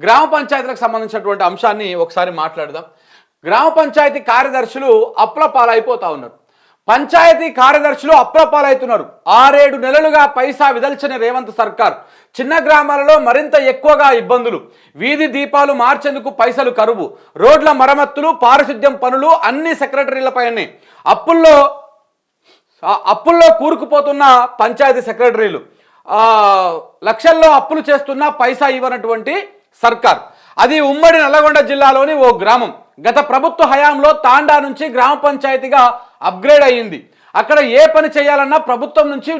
గ్రామ పంచాయతీలకు సంబంధించినటువంటి అంశాన్ని ఒకసారి మాట్లాడదాం. గ్రామ పంచాయతీ కార్యదర్శులు అప్పుల పాలైపోతా ఉన్నారు. పంచాయతీ కార్యదర్శులు అప్పుల పాలవుతున్నారు. 6-7 నెలలుగా పైసా విదల్చని రేవంత్ సర్కార్. చిన్న గ్రామాలలో మరింత ఎక్కువగా ఇబ్బందులు. వీధి దీపాలు మార్చేందుకు పైసలు కరువు. రోడ్ల మరమ్మతులు, పారిశుద్ధ్యం పనులు అన్ని సెక్రటరీలపైనే. అప్పుల్లో కూరుకుపోతున్న పంచాయతీ సెక్రటరీలు. లక్షల్లో అప్పులు చేస్తున్న పైసా ఇవ్వనటువంటి సర్కార్. అది ఉమ్మడి నల్లగొండ జిల్లాలోని ఓ గ్రామం. గత ప్రభుత్వ హయాంలో తాండా నుంచి గ్రామ పంచాయతీగా అప్గ్రేడ్ అయ్యింది. అక్కడ ఏ పని చేయాలన్నా ప్రభుత్వం నుంచి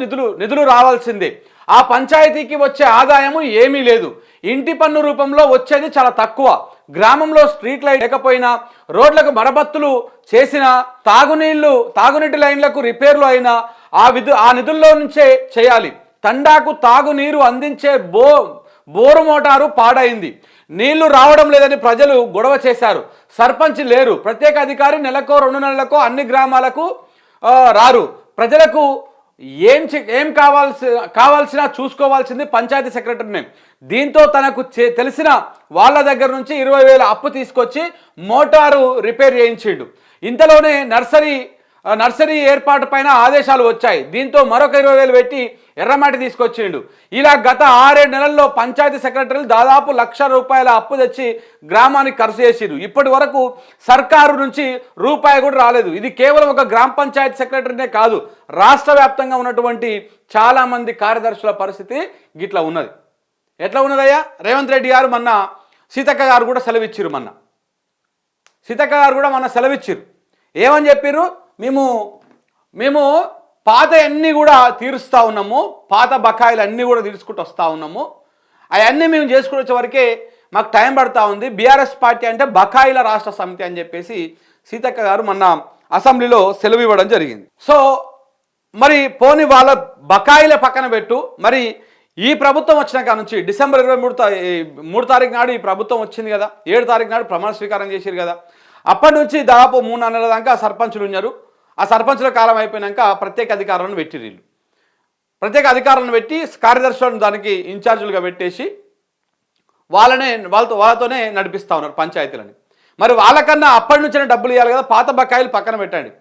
నిధులు రావాల్సిందే. ఆ పంచాయతీకి వచ్చే ఆదాయము ఏమీ లేదు. ఇంటి పన్ను రూపంలో వచ్చేది చాలా తక్కువ. గ్రామంలో స్ట్రీట్ లైట్ లేకపోయినా, రోడ్లకు మరమ్మతులు చేసినా, తాగునీటి లైన్లకు రిపేర్లు అయినా ఆ నిధుల్లో నుంచే చేయాలి. తండాకు తాగునీరు అందించే బోరు మోటారు పాడైంది. నీళ్లు రావడం లేదని ప్రజలు గొడవ చేశారు. సర్పంచ్ లేరు. ప్రత్యేక అధికారి నెలకో 2 నెలలకో అన్ని గ్రామాలకు రారు. ప్రజలకు ఏం కావాల్సిన చూసుకోవాల్సింది పంచాయతీ సెక్రటరీనే. దీంతో తనకు తెలిసిన వాళ్ళ దగ్గర నుంచి 20,000 అప్పు తీసుకొచ్చి మోటారు రిపేర్ చేయించిండు. ఇంతలోనే నర్సరీ ఏర్పాటు పైన ఆదేశాలు వచ్చాయి. దీంతో మరొక 20,000 పెట్టి ఎర్రమాటి తీసుకొచ్చిండు. ఇలా గత 6-7 నెలల్లో పంచాయతీ సెక్రటరీలు దాదాపు ₹1,00,000 అప్పు తెచ్చి గ్రామానికి ఖర్చు చేసిరు. ఇప్పటి వరకు సర్కారు నుంచి రూపాయి కూడా రాలేదు. ఇది కేవలం ఒక గ్రామ పంచాయతీ సెక్రటరీనే కాదు, రాష్ట్ర వ్యాప్తంగా ఉన్నటువంటి చాలామంది కార్యదర్శుల పరిస్థితి గిట్లా ఉన్నది. ఎట్లా ఉన్నదయ్యా? రేవంత్ రెడ్డి గారు మొన్న సీతక్క గారు కూడా సెలవిచ్చిరు. ఏమని చెప్పిర్రు? మేము పాత అన్నీ కూడా తీరుస్తూ ఉన్నాము, పాత బకాయిలు అన్నీ కూడా తీర్చుకుంటూ వస్తూ ఉన్నాము. అవన్నీ మేము చేసుకుని వచ్చే వరకే మాకు టైం పడుతూ ఉంది. బీఆర్ఎస్ పార్టీ అంటే బకాయిల రాష్ట్ర సమితి అని చెప్పేసి సీతక్క గారు మొన్న అసెంబ్లీలో సెలవు ఇవ్వడం జరిగింది. సో మరి పోని వాళ్ళ బకాయిల పక్కన పెట్టు. మరి ఈ ప్రభుత్వం వచ్చిన కాడ నుంచి డిసెంబర్ 23 తారీఖు నాడు ఈ ప్రభుత్వం వచ్చింది కదా, 7 తారీఖు నాడు ప్రమాణ స్వీకారం చేశారు కదా. అప్పటి నుంచి దాదాపు 3-4 నెలల దాకా సర్పంచులు ఉన్నారు. ఆ సర్పంచుల కాలం అయిపోయినాక ప్రత్యేక అధికారులను పెట్టిర్రు. ప్రత్యేక అధికారులను పెట్టి కార్యదర్శులను దానికి ఇన్ఛార్జీలుగా పెట్టేసి వాళ్ళతోనే నడిపిస్తూ ఉన్నారు పంచాయతీలని. మరి వాళ్ళకన్నా అప్పటి నుంచే డబ్బులు ఇవ్వాలి కదా, పాత బకాయిలు పక్కన పెట్టండి.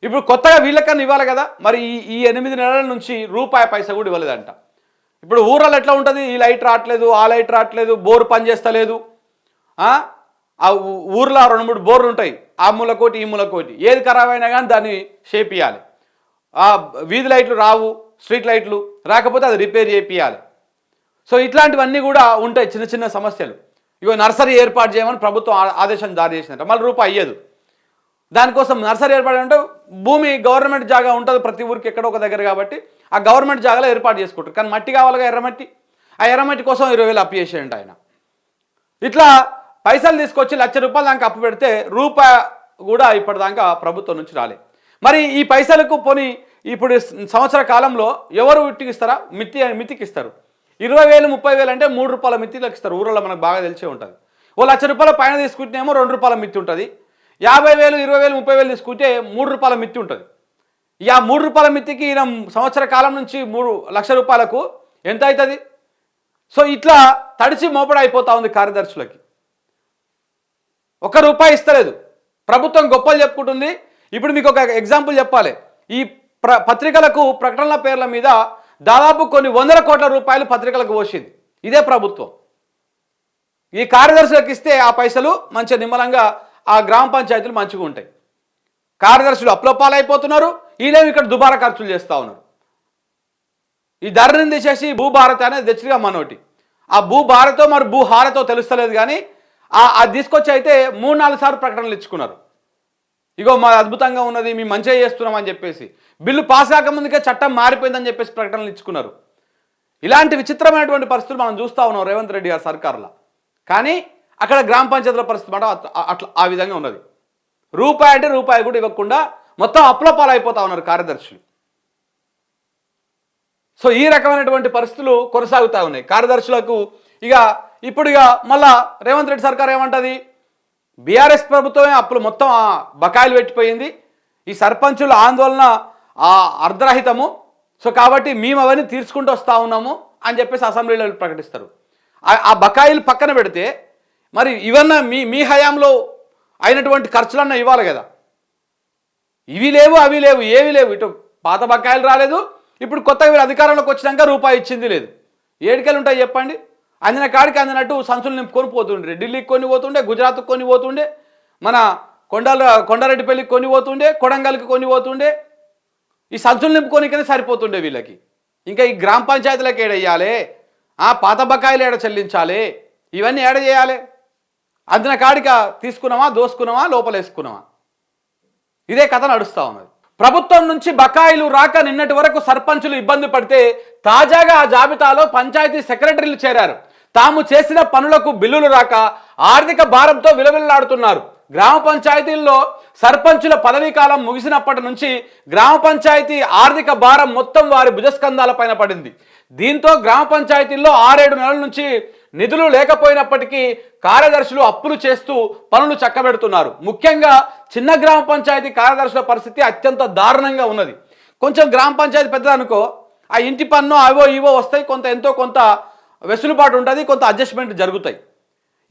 ఇప్పుడు కొత్తగా వీళ్ళకన్నా ఇవ్వాలి కదా. మరి ఈ 8 నెలల నుంచి రూపాయి పైసా కూడా ఇవ్వలేదంట. ఇప్పుడు ఊర్లలో ఎట్లా ఉంటుంది? ఈ లైట్ రావట్లేదు, ఆ లైట్ రావట్లేదు, బోరు పని చేస్తలేదు. ఆ ఊర్లో 2-3 బోర్లు ఉంటాయి, ఆ మూలకోటి ఈ మూలకోటి. ఏది ఖరాబ్ అయినా కానీ దాన్ని షేప్ ఇవ్వాలి. ఆ వీధి లైట్లు రావు, స్ట్రీట్ లైట్లు రాకపోతే అది రిపేర్ చేపియాలి. సో ఇట్లాంటివన్నీ కూడా ఉంటాయి, చిన్న చిన్న సమస్యలు. ఇగో నర్సరీ ఏర్పాటు చేయమని ప్రభుత్వం ఆదేశం జారీ చేసిందంట, మళ్ళీ రూపాయి అయ్యేదు. దానికోసం నర్సరీ ఏర్పాటు అంటే భూమి గవర్నమెంట్ జాగా ఉంటుంది ప్రతి ఊరికి ఎక్కడో ఒక దగ్గర, కాబట్టి ఆ గవర్నమెంట్ జాగాలో ఏర్పాటు చేసుకుంటారు. కానీ మట్టి కావాలిగా, ఎర్రమట్టి. ఆ ఎర్రమట్టి కోసం 20,000 అప్పు చేసేయండి ఆయన. ఇట్లా పైసలు తీసుకొచ్చి ₹1,00,000 దాకా అప్పు పెడితే రూపాయి కూడా ఇప్పటిదాకా ప్రభుత్వం నుంచి రాలే. మరి ఈ పైసలకు పోని ఇప్పుడు సంవత్సర కాలంలో ఎవరు ఇట్టికిస్తారా? మితికి ఇస్తారు. 20,000 30,000 అంటే ₹3 మితిలకు ఇస్తారు. ఊళ్ళో మనకు బాగా తెలిసే ఉంటుంది. ఓ ₹1,00,000 పైన తీసుకుంటేనేమో ₹2 మితి ఉంటుంది. 50,000 20,000 30,000 తీసుకుంటే ₹3 మితి ఉంటుంది. ఇక ఆ ₹3 మితికి ఈయన సంవత్సర కాలం నుంచి ₹1,00,000 ఎంత అవుతుంది? సో ఇట్లా తడిచి మోపడ అయిపోతా ఉంది కార్యదర్శులకి. ₹1 ఇస్తలేదు. ప్రభుత్వం గొప్పలు చెప్పుకుంటుంది. ఇప్పుడు మీకు ఒక ఎగ్జాంపుల్ చెప్పాలి. ఈ పత్రికలకు ప్రకటనల పేర్ల మీద దాదాపు కొన్ని ₹100 కోట్ల పత్రికలకు పోసింది ఇదే ప్రభుత్వం. ఈ కార్యదర్శులకు ఇస్తే ఆ పైసలు మంచిగా నిమ్మలంగా ఆ గ్రామ పంచాయతీలు మంచిగా ఉంటాయి. కార్యదర్శులు అప్పుల పాలైపోతున్నారు. వీళ్ళేమి ఇక్కడ దుబారా ఖర్చులు చేస్తూ ఉన్నారు. ఈ ధరని తీసేసి భూభారత్ అనేది తెచ్చిగా మనోటి. ఆ భూభారతో మరి భూహారతో తెలుస్తలేదు, కానీ అది తీసుకొచ్చి అయితే 3-4 సార్లు ప్రకటనలు ఇచ్చుకున్నారు. ఇగో మా అద్భుతంగా ఉన్నది, మేము మంచిగా చేస్తున్నాం అని చెప్పేసి. బిల్లు పాస్ కాకముందుకే చట్టం మారిపోయిందని చెప్పేసి ప్రకటనలు ఇచ్చుకున్నారు. ఇలాంటి విచిత్రమైనటువంటి పరిస్థితులు మనం చూస్తూ ఉన్నాం రేవంత్ రెడ్డి గారి సర్కారులో. కానీ అక్కడ గ్రామ పంచాయతీల పరిస్థితి మాట అట్లా ఆ విధంగా ఉన్నది. రూపాయి అంటే రూపాయి కూడా ఇవ్వకుండా మొత్తం అప్పుల పాలైపోతా ఉన్నారు కార్యదర్శులు. సో ఈ రకమైనటువంటి పరిస్థితులు కొనసాగుతూ ఉన్నాయి కార్యదర్శులకు. ఇప్పుడు మళ్ళా రేవంత్ రెడ్డి సర్కార్ ఏమంటుంది? బీఆర్ఎస్ ప్రభుత్వమే అప్పులు మొత్తం బకాయిలు పెట్టిపోయింది. ఈ సర్పంచుల ఆందోళన అర్ధరహితము. సో కాబట్టి మేము అవన్నీ తీర్చుకుంటూ వస్తూ ఉన్నాము అని చెప్పేసి అసెంబ్లీలో ప్రకటిస్తారు. ఆ బకాయిలు పక్కన పెడితే మరి ఇవన్నా మీ హయాంలో అయినటువంటి ఖర్చులన్నా ఇవ్వాలి కదా. ఇవి లేవు, అవి లేవు, ఏవి లేవు. ఇటు పాత బకాయిలు రాలేదు, ఇప్పుడు కొత్తగా వీళ్ళు అధికారంలోకి వచ్చినాక రూపాయి ఇచ్చింది లేదు. ఏడికెళ్ళి ఉంటాయి చెప్పండి. అందిన కాడికి అందినట్టు సంచులు నింపుకొని పోతుండే, ఢిల్లీకి కొని పోతుండే, గుజరాత్కి కొని పోతుండే, మన కొండారెడ్డిపల్లికి కొని పోతుండే, కొడంగల్కి కొని పోతుండే. ఈ సంచులు నింపుకోనికనే సరిపోతుండే వీళ్ళకి. ఇంకా ఈ గ్రామ పంచాయతీలకు ఏడయ్యాలి, పాత బకాయిలు ఏడ చెల్లించాలి, ఇవన్నీ ఏడ చేయాలి. అందిన కాడిక తీసుకున్నామా, దోసుకున్నామా, లోపలేసుకున్నామా, ఇదే కథ నడుస్తూ ఉన్నది. ప్రభుత్వం నుంచి బకాయిలు రాక నిన్నటి వరకు సర్పంచులు ఇబ్బంది పడితే తాజాగా ఆ జాబితాలో పంచాయతీ సెక్రటరీలు చేరారు. తాము చేసిన పనులకు బిల్లులు రాక ఆర్థిక భారంతో విలవిల్లాడుతున్నారు. గ్రామ పంచాయతీల్లో సర్పంచుల పదవీ కాలం ముగిసినప్పటి నుంచి గ్రామ పంచాయతీ ఆర్థిక భారం మొత్తం వారి భుజస్కంధాల పైన పడింది. దీంతో గ్రామ పంచాయతీల్లో 6-7 నెలల నుంచి నిధులు లేకపోయినప్పటికీ కార్యదర్శులు అప్పులు చేస్తూ పనులు చక్కబెడుతున్నారు. ముఖ్యంగా చిన్న గ్రామ పంచాయతీ కార్యదర్శుల పరిస్థితి అత్యంత దారుణంగా ఉన్నది. కొంచెం గ్రామ పంచాయతీ పెద్దదనుకో, ఆ ఇంటి పన్ను అవో ఇవో వస్తాయి, కొంత ఎంతో కొంత వెసులుబాటు ఉంటుంది, కొంత అడ్జస్ట్మెంట్ జరుగుతాయి.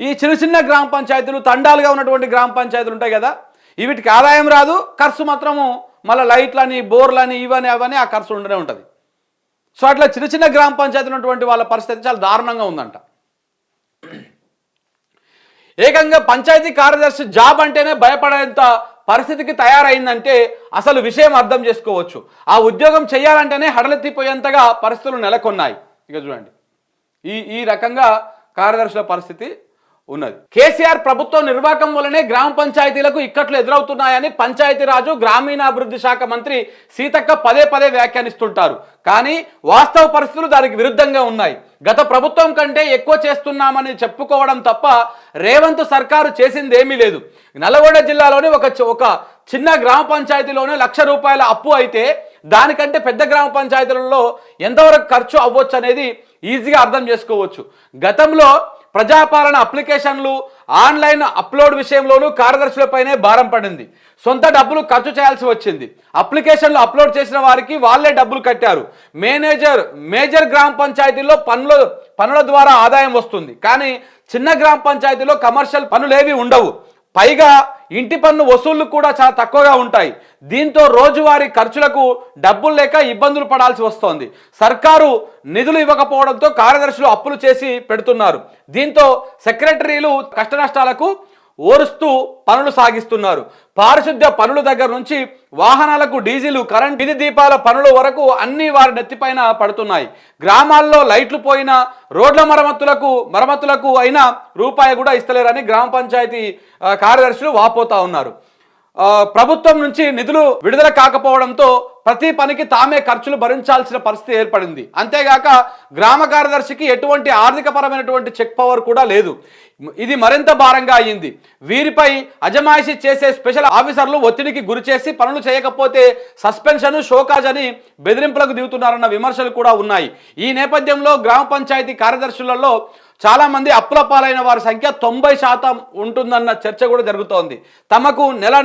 ఈ చిన్న చిన్న గ్రామ పంచాయతీలు, తండాలుగా ఉన్నటువంటి గ్రామ పంచాయతీలు ఉంటాయి కదా, వీటికి ఆదాయం రాదు, ఖర్చు మాత్రము మళ్ళీ లైట్లని, బోర్లని, ఇవని అవని ఆ ఖర్చు ఉండనే ఉంటుంది. సో అట్లా చిన్న చిన్న గ్రామ పంచాయతీలు ఉన్నటువంటి వాళ్ళ పరిస్థితి చాలా దారుణంగా ఉందంట. ఏకంగా పంచాయతీ కార్యదర్శి జాబ్ అంటేనే భయపడేంత పరిస్థితికి తయారైందంటే అసలు విషయం అర్థం చేసుకోవచ్చు. ఆ ఉద్యోగం చేయాలంటేనే హడలెత్తిపోయేంతగా పరిస్థితులు నెలకొన్నాయి. ఇక చూడండి, ఈ రకంగా కార్యదర్శుల పరిస్థితి ఉన్నది. కేసీఆర్ ప్రభుత్వం నిర్వాహకం వల్లనే గ్రామ పంచాయతీలకు ఇక్కట్లు ఎదురవుతున్నాయని పంచాయతీరాజు గ్రామీణాభివృద్ధి శాఖ మంత్రి సీతక్క పదే పదే వ్యాఖ్యానిస్తుంటారు. కానీ వాస్తవ పరిస్థితులు దానికి విరుద్ధంగా ఉన్నాయి. గత ప్రభుత్వం కంటే ఎక్కువ చేస్తున్నామని చెప్పుకోవడం తప్ప రేవంత్ సర్కారు చేసింది ఏమీ లేదు. నల్గొండ జిల్లాలోని ఒక చిన్న గ్రామ పంచాయతీలోనే ₹1,00,000 అప్పు అయితే దానికంటే పెద్ద గ్రామ పంచాయతీలలో ఎంతవరకు ఖర్చు అవ్వచ్చు అనేది ఈజీగా అర్థం చేసుకోవచ్చు. గతంలో ప్రజాపాలన అప్లికేషన్లు ఆన్లైన్ అప్లోడ్ విషయంలోనూ కార్యదర్శులపైనే భారం పడింది. సొంత డబ్బులు ఖర్చు చేయాల్సి వచ్చింది. అప్లికేషన్లు అప్లోడ్ చేసిన వారికి వాళ్ళే డబ్బులు కట్టారు. మేజర్ గ్రామ పంచాయతీల్లో పనుల ద్వారా ఆదాయం వస్తుంది, కానీ చిన్న గ్రామ పంచాయతీలో కమర్షియల్ పనులేవి ఉండవు. పైగా ఇంటి పన్ను వసూళ్లు కూడా చాలా తక్కువగా ఉంటాయి. దీంతో రోజువారీ ఖర్చులకు డబ్బులు లేక ఇబ్బందులు పడాల్సి వస్తోంది. సర్కారు నిధులు ఇవ్వకపోవడంతో కార్యదర్శులు అప్పులు చేసి పెడుతున్నారు. దీంతో సెక్రటరీలు కష్టనష్టాలకు ఓరుస్తూ పనులు సాగిస్తున్నారు. పారిశుద్ధ్య పనుల దగ్గర నుంచి వాహనాలకు డీజిల్, కరెంట్, వీధి దీపాల పనుల వరకు అన్ని వారి నెత్తిపైన పడుతున్నాయి. గ్రామాల్లో లైట్లు పోయినా, రోడ్ల మరమ్మతులకు అయినా రూపాయి కూడా ఇస్తలేరని గ్రామ పంచాయతీ కార్యదర్శులు వాపోతా ఉన్నారు. ప్రభుత్వం నుంచి నిధులు విడుదల కాకపోవడంతో ప్రతి పనికి తామే ఖర్చులు భరించాల్సిన పరిస్థితి ఏర్పడింది. అంతేగాక గ్రామ కార్యదర్శికి ఎటువంటి ఆర్థికపరమైనటువంటి చెక్ పవర్ కూడా లేదు. ఇది మరింత భారంగా అయ్యింది. వీరిపై అజమాయిషీ చేసే స్పెషల్ ఆఫీసర్లు ఒత్తిడికి గురి చేసి పనులు చేయకపోతే సస్పెన్షన్, షోకాజ్ అని బెదిరింపులకు దిగుతున్నారన్న విమర్శలు కూడా ఉన్నాయి. ఈ నేపథ్యంలో గ్రామ పంచాయతీ కార్యదర్శులలో చాలా మంది అప్పుల పాలైన వారి సంఖ్య 90% ఉంటుందన్న చర్చ కూడా జరుగుతోంది. తమకు నెల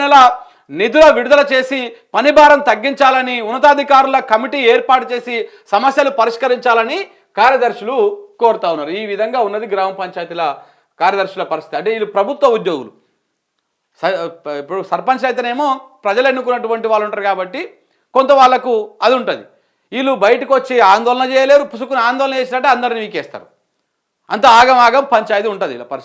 నిధుల విడుదల చేసి పని భారం తగ్గించాలని ఉన్నతాధికారుల కమిటీ ఏర్పాటు చేసి సమస్యలు పరిష్కరించాలని కార్యదర్శులు కోరుతా ఉన్నారు. ఈ విధంగా ఉన్నది గ్రామ పంచాయతీల కార్యదర్శుల పరిస్థితి. అంటే వీళ్ళు ప్రభుత్వ ఉద్యోగులు. ఇప్పుడు సర్పంచ్ అయితేనేమో ప్రజలు ఎన్నుకున్నటువంటి వాళ్ళు ఉంటారు కాబట్టి కొంత వాళ్ళకు అది ఉంటుంది. వీళ్ళు బయటకు వచ్చి ఆందోళన చేయలేరు, పుసుకుని ఆందోళన చేసినట్టే అందరిని వీకేస్తారు. అంత ఆగం పంచాయతీ ఉంటుంది ఇలా పరిస్థితి.